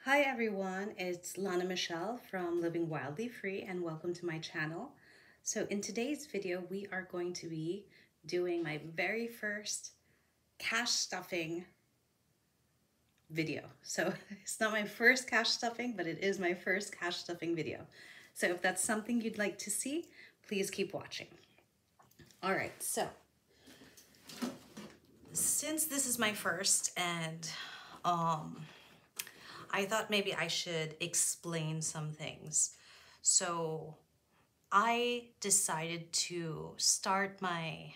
Hi everyone, it's Lana Michelle from Living Wildly Free and welcome to my channel. So in today's video, we are going to be doing my very first cash stuffing video. So it's not my first cash stuffing, but it is my first cash stuffing video. So if that's something you'd like to see, please keep watching. All right, so since this is my first and I thought maybe I should explain some things. So I decided to start my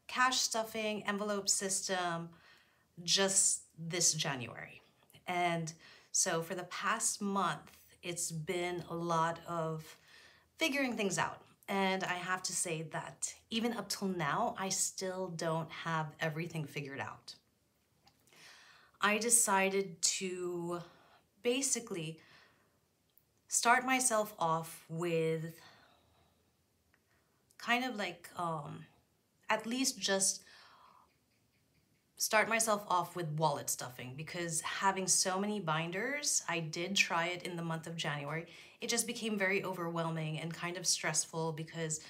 cash stuffing envelope system just this January. And so for the past month, it's been a lot of figuring things out. And I have to say that even up till now, I still don't have everything figured out. I decided to basically start myself off with kind of like at least just start myself off with wallet stuffing, because having so many binders, I did try it in the month of January. It just became very overwhelming and kind of stressful because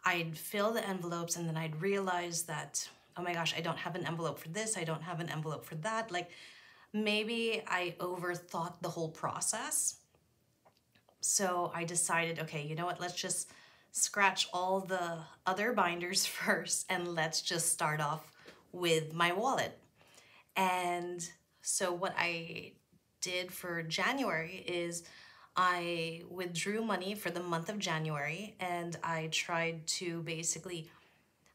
I'd fill the envelopes and then I'd realize that, oh my gosh, I don't have an envelope for this, I don't have an envelope for that. Like maybe I overthought the whole process. So I decided, okay, you know what, let's just scratch all the other binders first and let's just start off with my wallet. And so what I did for January is I withdrew money for the month of January and I tried to basically,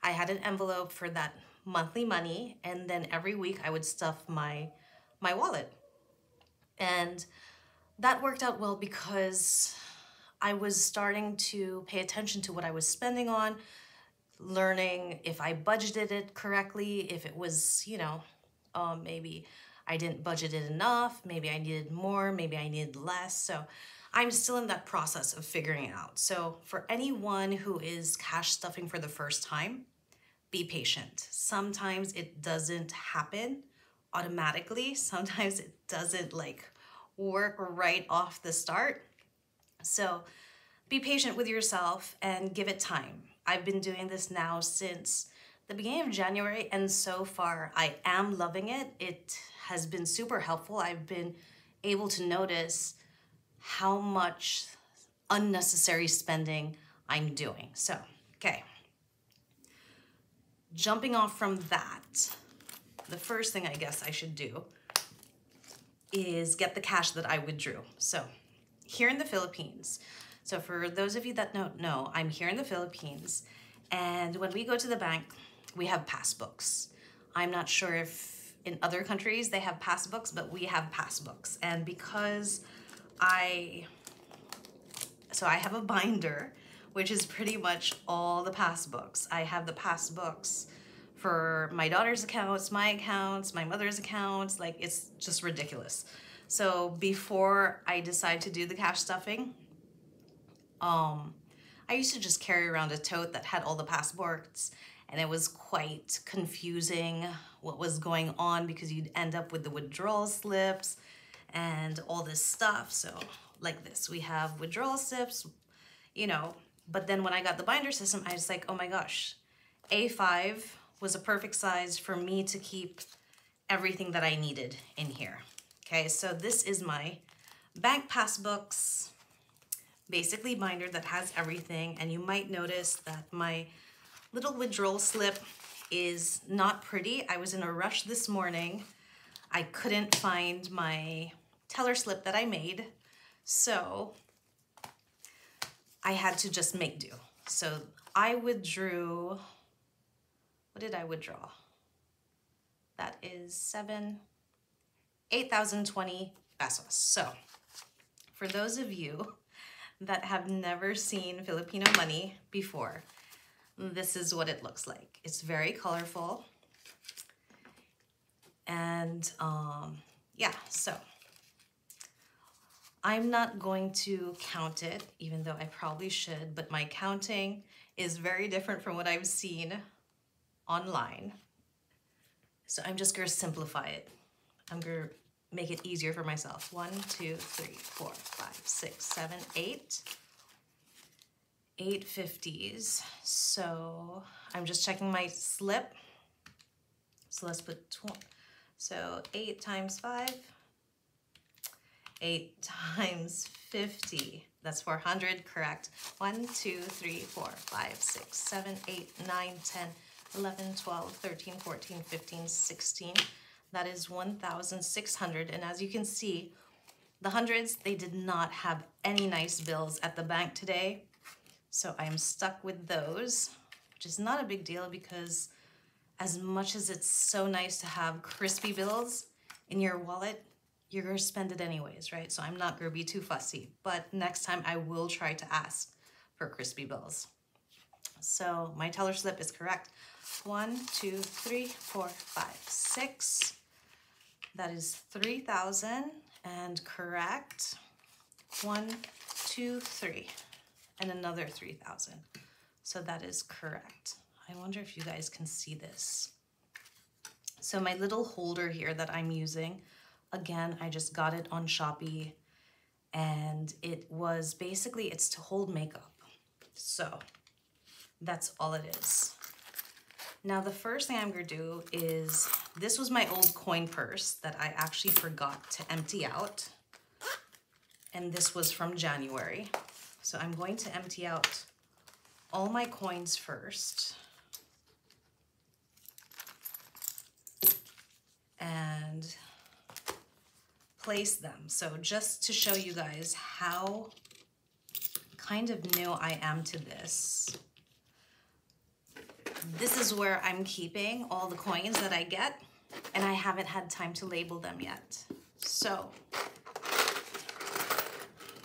I had an envelope for that monthly money and then every week I would stuff my wallet. And that worked out well because I was starting to pay attention to what I was spending on, learning if I budgeted it correctly, if it was, maybe I didn't budget it enough, maybe I needed more, maybe I needed less. So I'm still in that process of figuring it out. So for anyone who is cash stuffing for the first time, be patient. Sometimes it doesn't happen automatically. Sometimes it doesn't work right off the start. So be patient with yourself and give it time. I've been doing this now since the beginning of January, and so far I am loving it. It has been super helpful. I've been able to notice how much unnecessary spending I'm doing. So, okay. Jumping off from that, the first thing I guess I should do is get the cash that I withdrew. So here in the Philippines, so for those of you that don't know, I'm here in the Philippines, and when we go to the bank, we have passbooks. I'm not sure if in other countries they have passbooks, but we have passbooks. And because I have a binder, which is pretty much all the passbooks. I have the passbooks for my daughter's accounts, my mother's accounts, like it's just ridiculous. So before I decide to do the cash stuffing, I used to just carry around a tote that had all the passports, and it was quite confusing what was going on because you'd end up with the withdrawal slips and all this stuff. So like this, we have withdrawal slips, but then when I got the binder system, I was like, oh my gosh, A5 was a perfect size for me to keep everything that I needed in here. Okay, so this is my bank passbooks, basically binder that has everything. And you might notice that my little withdrawal slip is not pretty. I was in a rush this morning. I couldn't find my teller slip that I made, so I had to just make do. So I withdrew, what did I withdraw? That is 8,020 pesos. So for those of you that have never seen Filipino money before, this is what it looks like. It's very colorful. And yeah, so I'm not going to count it, even though I probably should, but my counting is very different from what I've seen online. So I'm just gonna simplify it. I'm gonna make it easier for myself. 1, 2, 3, 4, 5, 6, 7, 8. 8 50s. So I'm just checking my slip. So let's put 20. So 8 times 5. 8 times 50. That's 400, correct. 1, 2, 3, 4, 5, 6, 7, 8, 9, 10, 11, 12, 13, 14, 15, 16. That is 1,600. And as you can see, the hundreds, they did not have any nice bills at the bank today. So I'm stuck with those, which is not a big deal because as much as it's so nice to have crispy bills in your wallet, you're gonna spend it anyways, right? So I'm not gonna be too fussy, but next time I will try to ask for crispy bills. So my teller slip is correct. 1, 2, 3, 4, 5, 6. That is 3,000 and correct. 1, 2, 3, and another 3,000. So that is correct. I wonder if you guys can see this. So my little holder here that I'm using, again, I just got it on Shopee, and it was basically, it's to hold makeup. So that's all it is. Now the first thing I'm gonna do is, this was my old coin purse that I actually forgot to empty out. And this was from January. So I'm going to empty out all my coins first. And place them. So just to show you guys how kind of new I am to this. This is where I'm keeping all the coins that I get, and I haven't had time to label them yet. So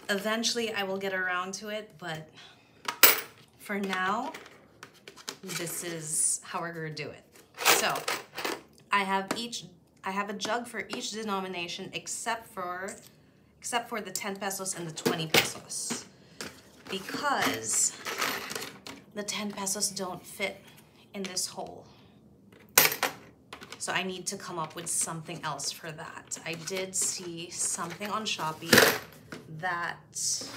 eventually I will get around to it, but for now, this is how we're gonna do it. So I have a jug for each denomination except for the 10 pesos and the 20 pesos, because the 10 pesos don't fit in this hole. So I need to come up with something else for that. I did see something on Shopee that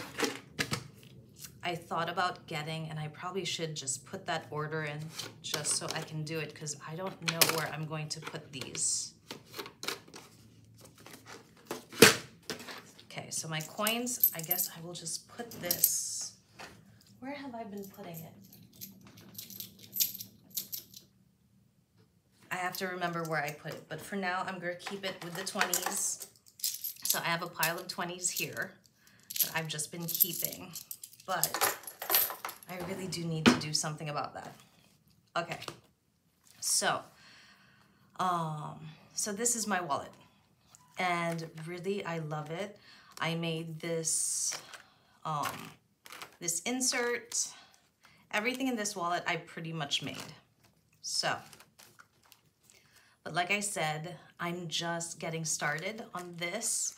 I thought about getting, and I probably should just put that order in just so I can do it, because I don't know where I'm going to put these. Okay, so my coins, I guess I will just put this. Where have I been putting it? I have to remember where I put it, but for now I'm gonna keep it with the 20s. So I have a pile of 20s here that I've just been keeping, but I really do need to do something about that. Okay, so this is my wallet, and really I love it. I made this this insert. Everything in this wallet I pretty much made. So, but like I said, I'm just getting started on this.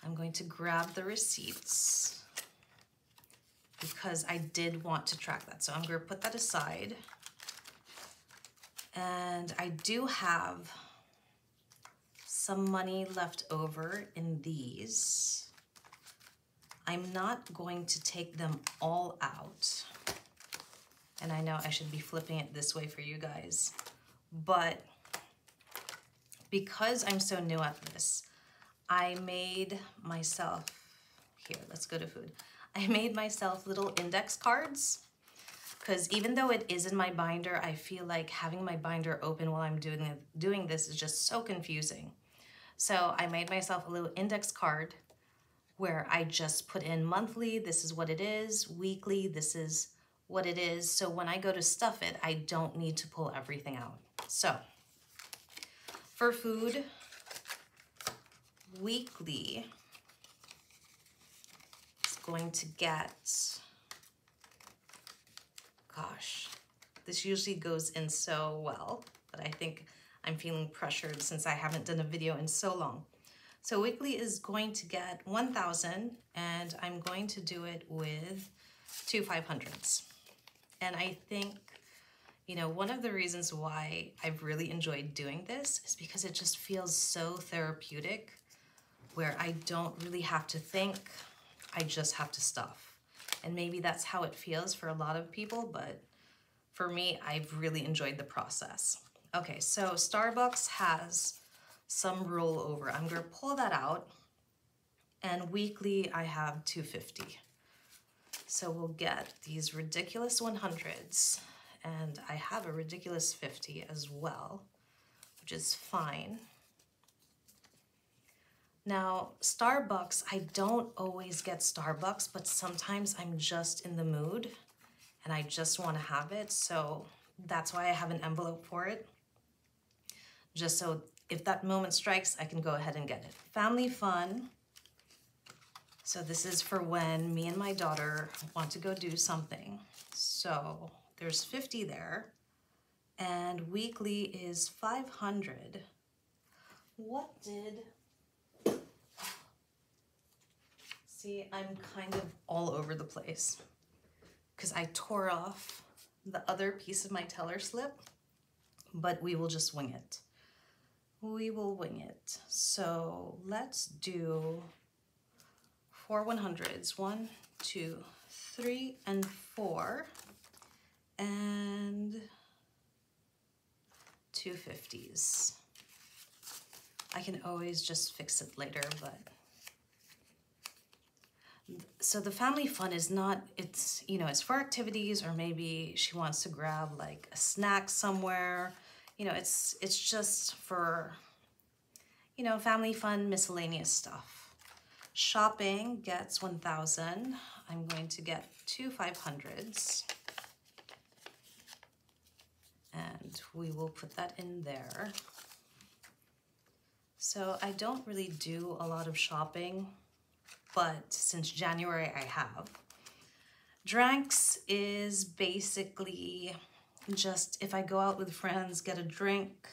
I'm going to grab the receipts because I did want to track that. So I'm going to put that aside. And I do have some money left over in these. I'm not going to take them all out. And I know I should be flipping it this way for you guys, but because I'm so new at this, I made myself, here, let's go to food. I made myself little index cards, because even though it is in my binder, I feel like having my binder open while I'm doing this is just so confusing. So I made myself a little index card where I just put in monthly, this is what it is, weekly, this is what it is. So when I go to stuff it, I don't need to pull everything out. So for food, weekly is going to get, gosh, this usually goes in so well, but I think I'm feeling pressured since I haven't done a video in so long. So weekly is going to get 1,000, and I'm going to do it with 2 500s. And I think, you know, one of the reasons why I've really enjoyed doing this is because it just feels so therapeutic where I don't really have to think, I just have to stuff. And maybe that's how it feels for a lot of people, but for me, I've really enjoyed the process. Okay, so Starbucks has some rollover. I'm gonna pull that out, and weekly I have 250. So we'll get these ridiculous 100s, and I have a ridiculous 50 as well, which is fine. Now, Starbucks, I don't always get Starbucks, but sometimes I'm just in the mood and I just want to have it. So that's why I have an envelope for it. Just so if that moment strikes, I can go ahead and get it. Family Fun. So this is for when me and my daughter want to go do something. So there's 50 there, and weekly is 500. What did... See, I'm kind of all over the place because I tore off the other piece of my teller slip, but we will just wing it. We will wing it. So let's do 4 100s. 1, 2, 3, and 4. And 2 50s. I can always just fix it later, but... So the Family Fun is not, it's, you know, it's for activities, or maybe she wants to grab like a snack somewhere. You know, it's just for, you know, family fun, miscellaneous stuff. Shopping gets 1,000. I'm going to get 2 500s. And we will put that in there. So I don't really do a lot of shopping, but since January I have. Drinks is basically just if I go out with friends, get a drink,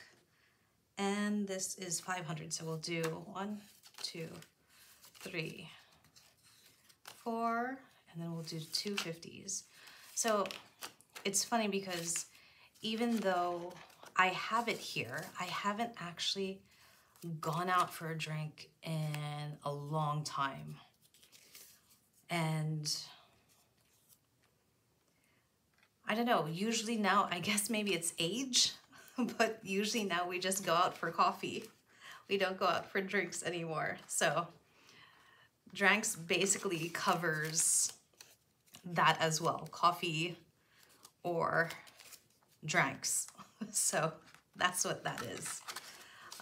and this is 500. So we'll do 1, 2, 3, 4, and then we'll do 2 50s. So it's funny because even though I have it here, I haven't actually gone out for a drink in a long time. And I don't know, usually now, I guess maybe it's age, but usually now we just go out for coffee. We don't go out for drinks anymore. So drinks basically covers that as well, coffee or drinks. So that's what that is.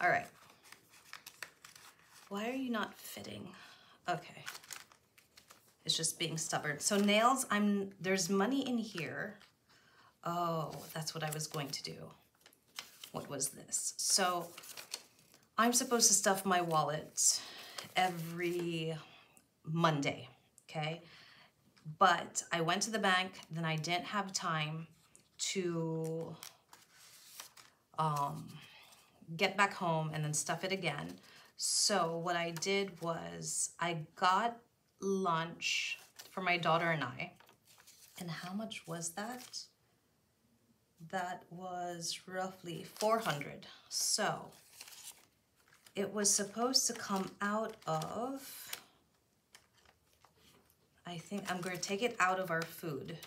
All right. Why are you not fitting? Okay. It's just being stubborn. So nails, there's money in here. Oh, that's what I was going to do. What was this? So I'm supposed to stuff my wallet every Monday, okay? But I went to the bank, then I didn't have time to get back home and then stuff it again. So what I did was I got lunch for my daughter and I. And how much was that? That was roughly 400. So it was supposed to come out of, I think I'm going to take it out of our food.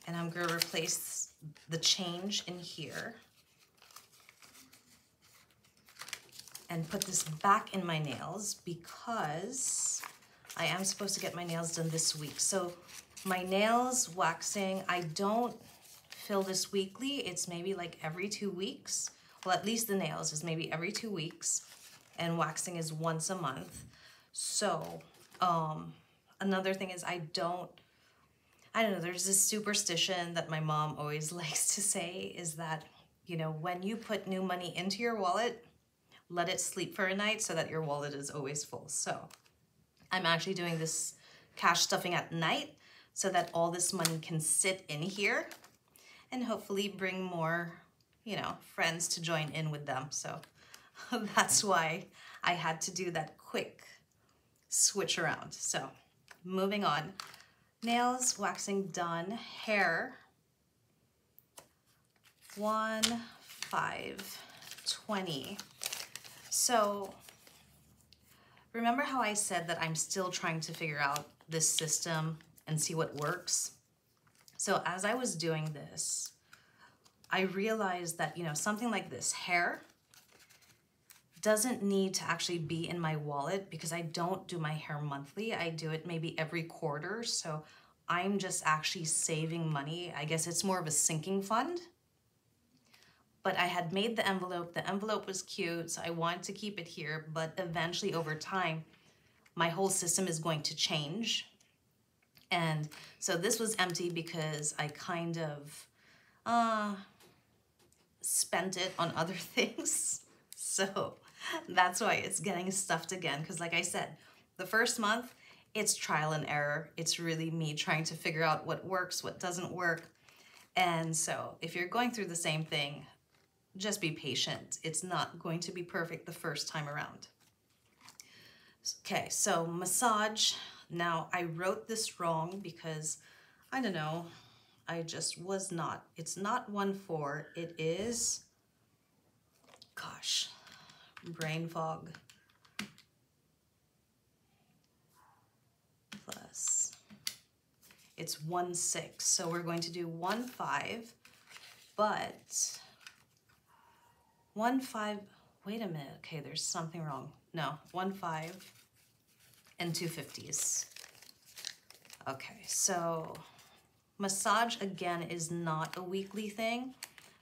And I'm going to replace the change in here. And put this back in my nails because I am supposed to get my nails done this week. So my nails waxing, I don't fill this weekly. It's maybe like every 2 weeks. Well, at least the nails is maybe every 2 weeks, and waxing is once a month. So another thing is I don't know, there's this superstition that my mom always likes to say is that, you know, when you put new money into your wallet, let it sleep for a night so that your wallet is always full. So I'm actually doing this cash stuffing at night so that all this money can sit in here and hopefully bring more, you know, friends to join in with them. So that's why I had to do that quick switch around. So moving on. Nails, waxing done. Hair, 1, 5, 20. So remember how I said that I'm still trying to figure out this system and see what works? So as I was doing this, I realized that, you know, something like this hair doesn't need to actually be in my wallet because I don't do my hair monthly. I do it maybe every quarter. So I'm just actually saving money. I guess it's more of a sinking fund. But I had made the envelope. The envelope was cute, so I wanted to keep it here. But eventually, over time, my whole system is going to change. And so this was empty because I kind of spent it on other things. So that's why it's getting stuffed again. Because like I said, the first month, it's trial and error. It's really me trying to figure out what works, what doesn't work. And so if you're going through the same thing, just be patient. It's not going to be perfect the first time around. Okay, so massage. Now I wrote this wrong because, I don't know, I just was not. It's not 1-4, it is, gosh, brain fog. Plus, it's 1-6. So we're going to do 1-5, but 1-5, wait a minute, okay, there's something wrong. No, 1-5 and 2 50s. Okay, so massage again is not a weekly thing.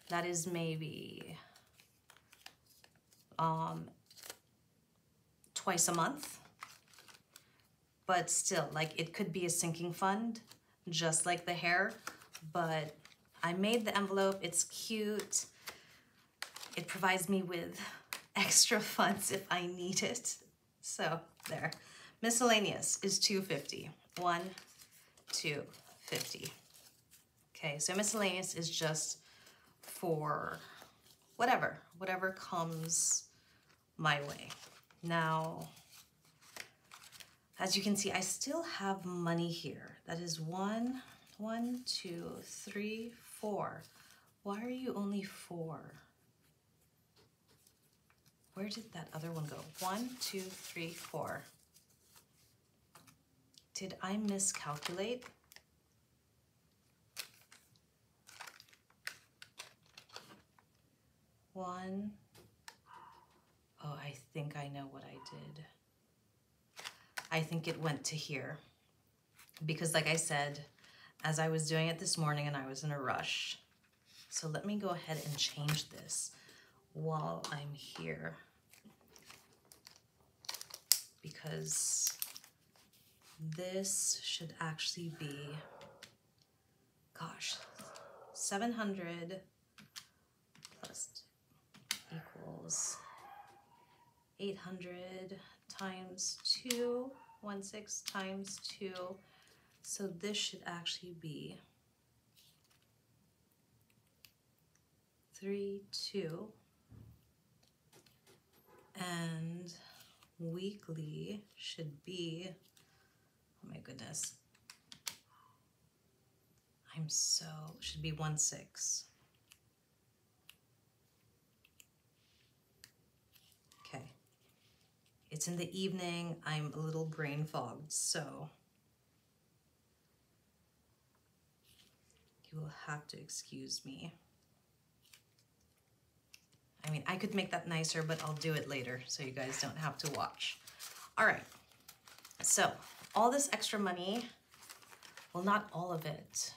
That is maybe twice a month. But still, like, it could be a sinking fund, just like the hair. But I made the envelope, it's cute. It provides me with extra funds if I need it. So there. Miscellaneous is $2.50. 1, 2, 50. Okay, so miscellaneous is just for whatever comes my way. Now, as you can see, I still have money here. That is 1, 2, 3, 4. Why are you only 4? Where did that other one go? 1, 2, 3, 4. Did I miscalculate? One. Oh, I think I know what I did. I think it went to here. Because like I said, as I was doing it this morning and I was in a rush. So let me go ahead and change this while I'm here. Because this should actually be, gosh, 700 plus equals 800 times 2, 1/6 times 2. So this should actually be 3, 2. And weekly should be, oh my goodness, should be 1/6. Okay. It's in the evening. I'm a little brain fogged, so you will have to excuse me. I mean, I could make that nicer, but I'll do it later so you guys don't have to watch. All right, so all this extra money, well, not all of it,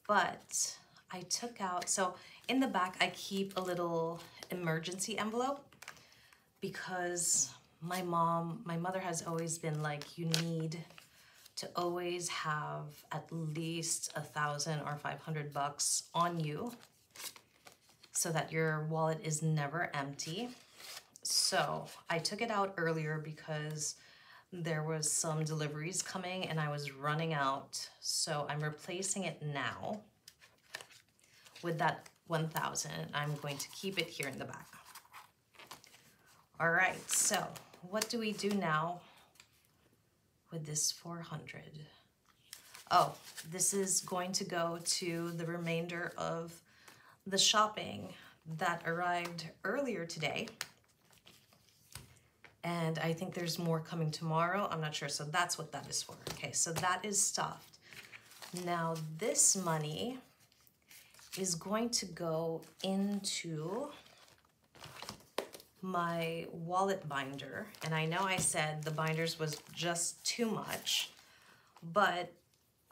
but I took out, so in the back, I keep a little emergency envelope because my mother has always been like, you need to always have at least $1,000 or $500 on you so that your wallet is never empty. So I took it out earlier because there was some deliveries coming and I was running out. So I'm replacing it now with that 1,000. I'm going to keep it here in the back. All right, so what do we do now with this 400? Oh, this is going to go to the remainder of the shopping that arrived earlier today. And I think there's more coming tomorrow. I'm not sure. So that's what that is for. Okay, so that is stuffed. Now this money is going to go into my wallet binder. And I know I said the binders was just too much, but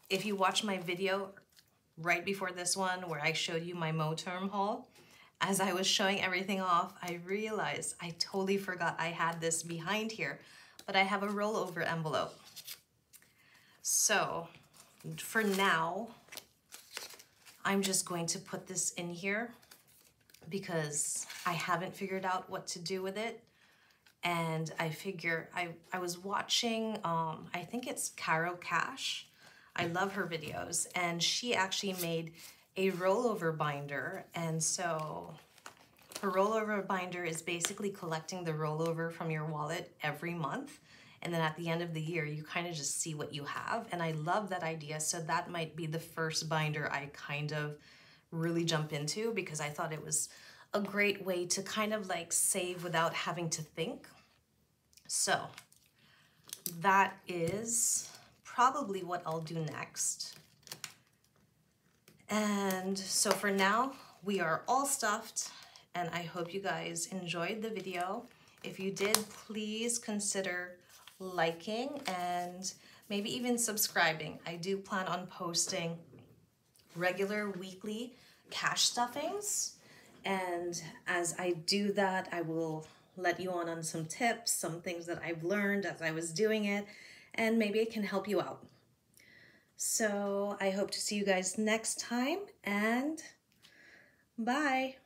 if you watch my video right before this one where I showed you my Moterm haul, as I was showing everything off, I realized I totally forgot I had this behind here, but I have a rollover envelope. So for now, I'm just going to put this in here because I haven't figured out what to do with it. And I figure I was watching, I think it's Carol Cash. I love her videos, and she actually made a rollover binder. And so her rollover binder is basically collecting the rollover from your wallet every month. And then at the end of the year, you kind of just see what you have. And I love that idea. So that might be the first binder I kind of really jump into, because I thought it was a great way to kind of like save without having to think. So that is probably what I'll do next. And so for now, we are all stuffed, and I hope you guys enjoyed the video. If you did, please consider liking and maybe even subscribing. I do plan on posting regular weekly cash stuffings, and as I do that, I will let you on some tips, some things that I've learned as I was doing it, and maybe it can help you out. So I hope to see you guys next time, and bye.